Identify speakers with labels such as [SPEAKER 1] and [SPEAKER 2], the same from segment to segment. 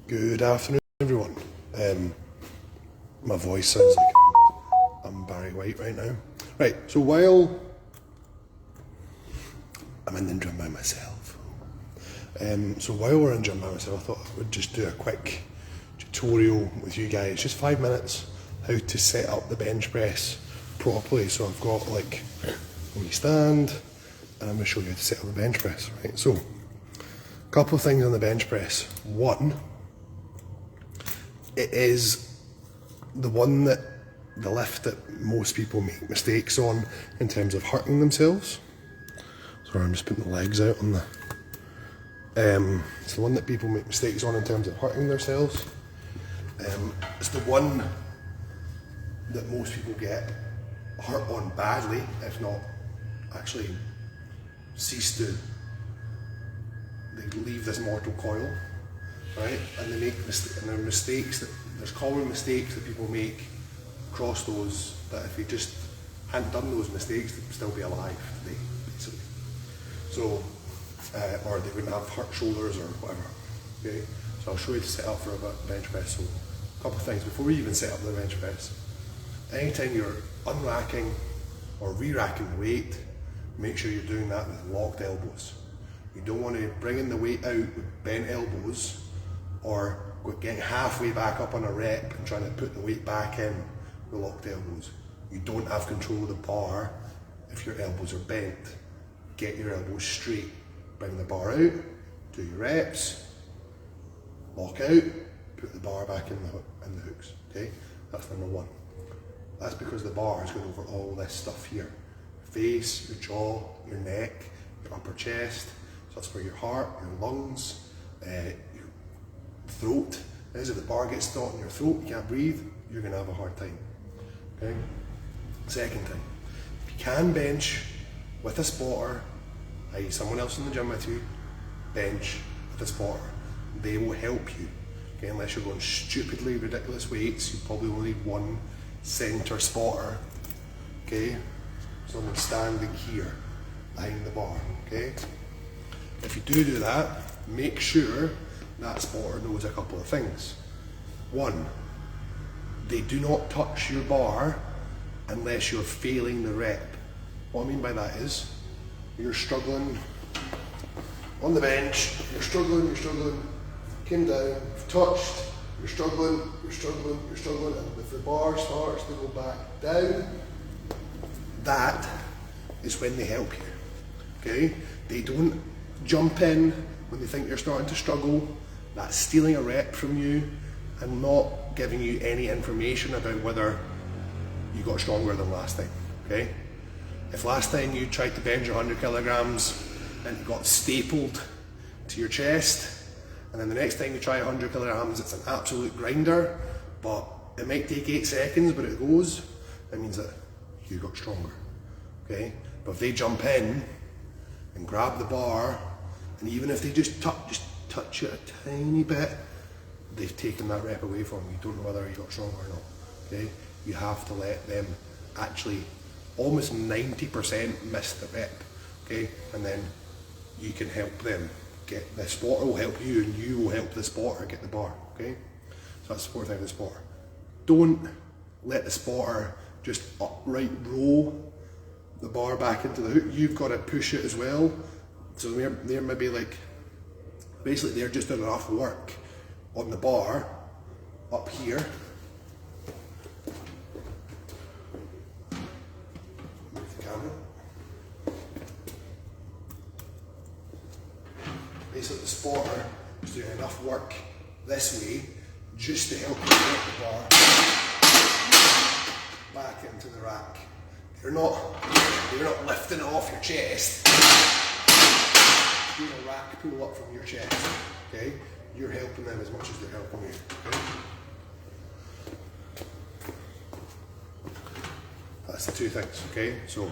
[SPEAKER 1] Good afternoon, everyone. My voice sounds like I'm Barry White right now. Right, so while I'm in the gym by myself, while we're in gym by myself, I thought I would just do a quick tutorial with you guys, just 5 minutes, how to set up the bench press properly. So I've got like a wee stand, and I'm going to show you how to set up the bench press. Right, so a couple of things on the bench press. One, it is the lift that most people make mistakes on in terms of hurting themselves. Sorry, I'm just putting the legs out on the. It's the one that people make mistakes on in terms of hurting themselves. It's the one that most people get hurt on badly, if not actually they leave this mortal coil. Right, and they make there's common mistakes that people make across those, that if they just hadn't done those mistakes, they'd still be alive today, basically. So, or they wouldn't have hurt shoulders or whatever. Okay, so I'll show you to set up for a bench press. So, a couple of things before we even set up the bench press. Anytime you're unracking or re-racking the weight, make sure you're doing that with locked elbows. You don't want to bring in the weight out with bent elbows, or getting halfway back up on a rep and trying to put the weight back in with locked elbows. You don't have control of the bar if your elbows are bent. Get your elbows straight. Bring the bar out, do your reps, lock out, put the bar back in the hooks. Okay, that's number one. That's because the bar is going over all this stuff here. Face, your jaw, your neck, your upper chest. So that's where your heart, your lungs, your throat is. If the bar gets caught in your throat, you can't breathe, you're going to have a hard time. Okay. Second thing, if you can bench with a spotter, i.e. someone else in the gym with you, bench with a spotter. They will help you. Okay, unless you're going stupidly ridiculous weights, you probably will need one center spotter. Okay, someone standing here behind the bar. Okay, if you do that, make sure that spotter knows a couple of things. One, they do not touch your bar unless you're failing the rep. What I mean by that is, you're struggling on the bench, you're struggling, came down, you've touched, you're struggling, and if the bar starts to go back down, that is when they help you. Okay? They don't jump in when they think you're starting to struggle. That's stealing a rep from you and not giving you any information about whether you got stronger than last time. Okay? If last time you tried to bench 100 kilograms and it got stapled to your chest, and then the next time you try 100 kilograms, it's an absolute grinder, but it might take 8 seconds, but it goes, that means that you got stronger. Okay? But if they jump in and grab the bar, and even if they just touch it a tiny bit, they've taken that rep away from you. You don't know whether you got stronger or not. Okay? You have to let them actually almost 90% miss the rep. Okay? And then you can help them get the spotter will help you, and you will help the spotter get the bar. Okay? So that's the fourth thing with the spotter. Don't let the spotter just upright roll the bar back into the hook. You've got to push it as well. So they're maybe like, basically they're just doing enough work on the bar up here. Move the camera. Basically the spotter is doing enough work this way just to help you get the bar back into the rack. You're not lifting it off your chest. Doing a rack pull up from your chest. Okay? You're helping them as much as they're helping you. Okay? That's the two things. Okay? So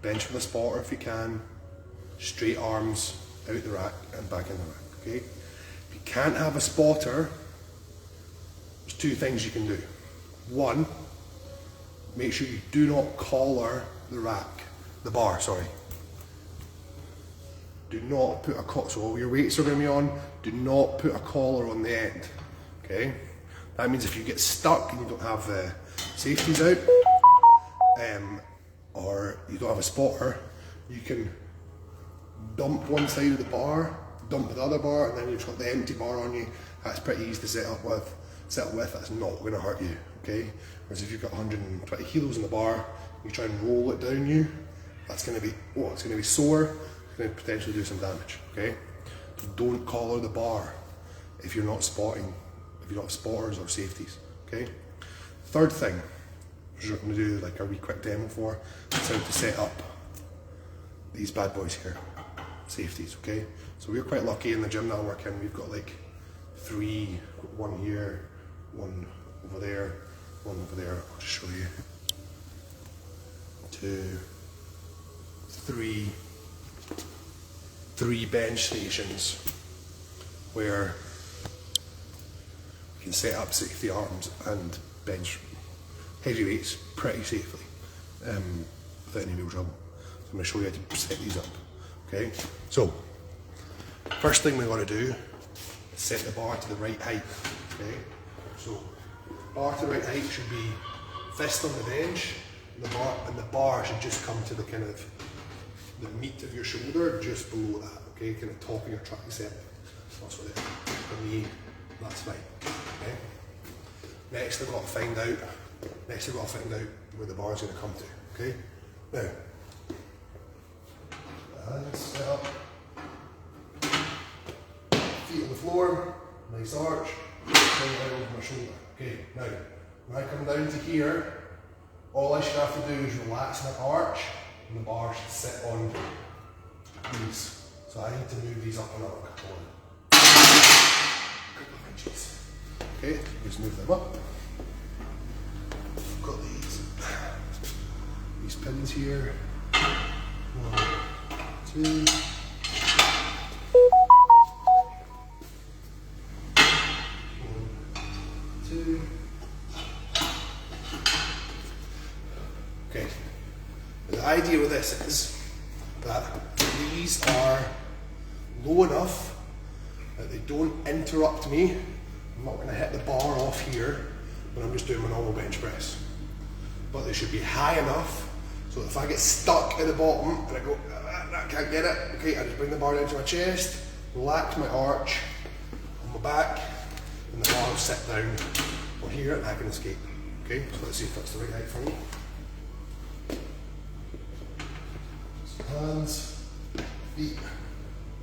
[SPEAKER 1] bench with a spotter if you can. Straight arms out the rack and back in the rack. Okay? If you can't have a spotter, there's two things you can do. One, make sure you do not collar the bar, sorry. do not put a collar, so all your weights are going to be on, do not put a collar on the end, okay? That means if you get stuck and you don't have the safeties out, or you don't have a spotter, you can dump one side of the bar, dump the other bar, and then you've got the empty bar on you. That's pretty easy to set with, that's not going to hurt you, okay? Whereas if you've got 120 kilos in the bar, you try and roll it down you, that's going to be, it's going to be sore, it's going to potentially do some damage, okay? So don't collar the bar if you're not spotting, if you don't have spotters or safeties, okay? Third thing, which we're going to do like a wee quick demo for, is how to set up these bad boys here, safeties, okay? So we're quite lucky in the gym that I work in, we've got like 3, one here, one over there, one over there, I'll just show you. 2, 3 bench stations where you can set up safety arms and bench heavy weights pretty safely without any real trouble. So I'm going to show you how to set these up. Okay, so first thing we want to do is set the bar to the right height. Okay, so bar to the right height should be fist on the bench, and the bar should just come to the kind of the meat of your shoulder, just below that. Okay, kind of top of your tricep. That's what it is. For me, that's fine. Okay. Next, I've got to find out where the bar is going to come to. Okay. Now, hands set up, feet on the floor, nice arch, bring it out over my shoulder. Okay. Now, when I come down to here, all I should have to do is relax my arch, and the bar should sit on these. So I need to move these up another couple of inches. Okay, just move them up. I've got these pins here. 1, 2. 1, 2. Okay. The idea with this is that these are low enough that they don't interrupt me. I'm not going to hit the bar off here when I'm just doing my normal bench press. But they should be high enough so that if I get stuck at the bottom and I go, I can't get it, okay, I just bring the bar down to my chest, relax my arch on my back, and the bar will sit down on here and I can escape. Okay, so let's see if that's the right height for me. So hands, feet,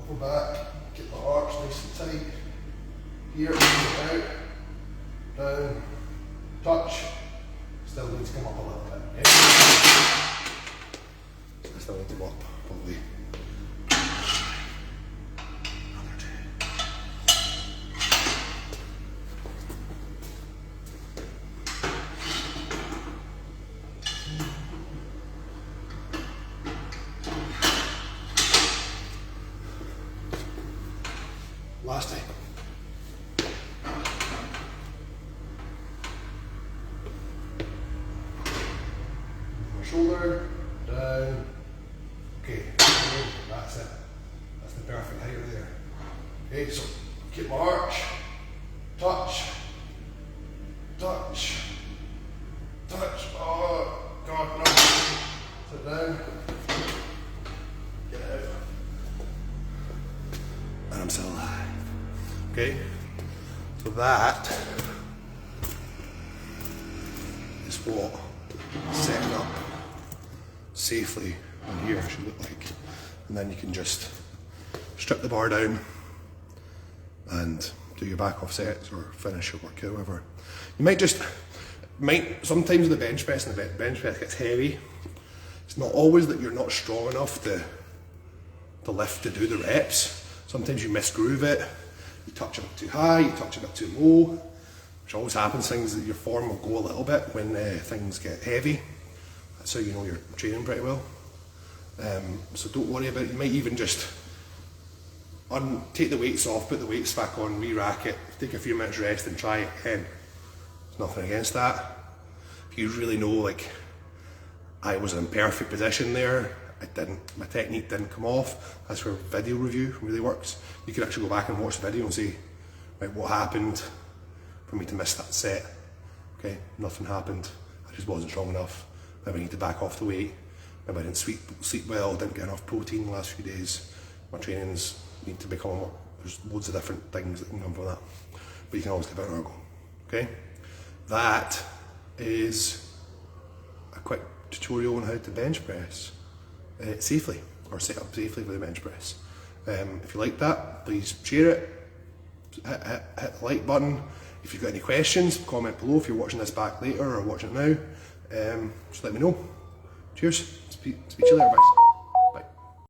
[SPEAKER 1] upper back, get my arch nice and tight. Here, out, down, touch. Still need to come up a little bit. Okay? I still need to go up probably another 2. Last time. Shoulder, down, okay, that's it. That's the perfect height right there. Okay, so keep my arch, touch, touch, touch, oh God, no. Sit down, get out, and I'm still alive. Okay, so that is what setting up safely on here should look like. And then you can just strip the bar down and do your back off sets or finish your workout, whatever. You might sometimes with the bench press, and the bench press gets heavy, it's not always that you're not strong enough to lift to do the reps. Sometimes you misgroove it, you touch a bit too high, you touch a bit too low, which always happens. Things that your form will go a little bit when things get heavy. That's how you know you're training pretty well. So don't worry about it. You might even just take the weights off, put the weights back on, re-rack it, take a few minutes rest and try it again. There's nothing against that. If you really know, like, I was in perfect position there it didn't. My technique didn't come off. That's where video review really works. You can actually go back and watch the video and say, right, what happened for me to miss that set? Okay, nothing happened. I just wasn't strong enough. Maybe I need to back off the weight. Maybe I didn't sleep well, didn't get enough protein the last few days. My trainings need to become more. There's loads of different things that can come from that. But you can always give it another go. Okay? That is a quick tutorial on how to bench press safely, or set up safely with a bench press. If you like that, please share it, hit the like button. If you've got any questions, comment below. If you're watching this back later or watching it now, just let me know. Cheers, speak to you later, guys.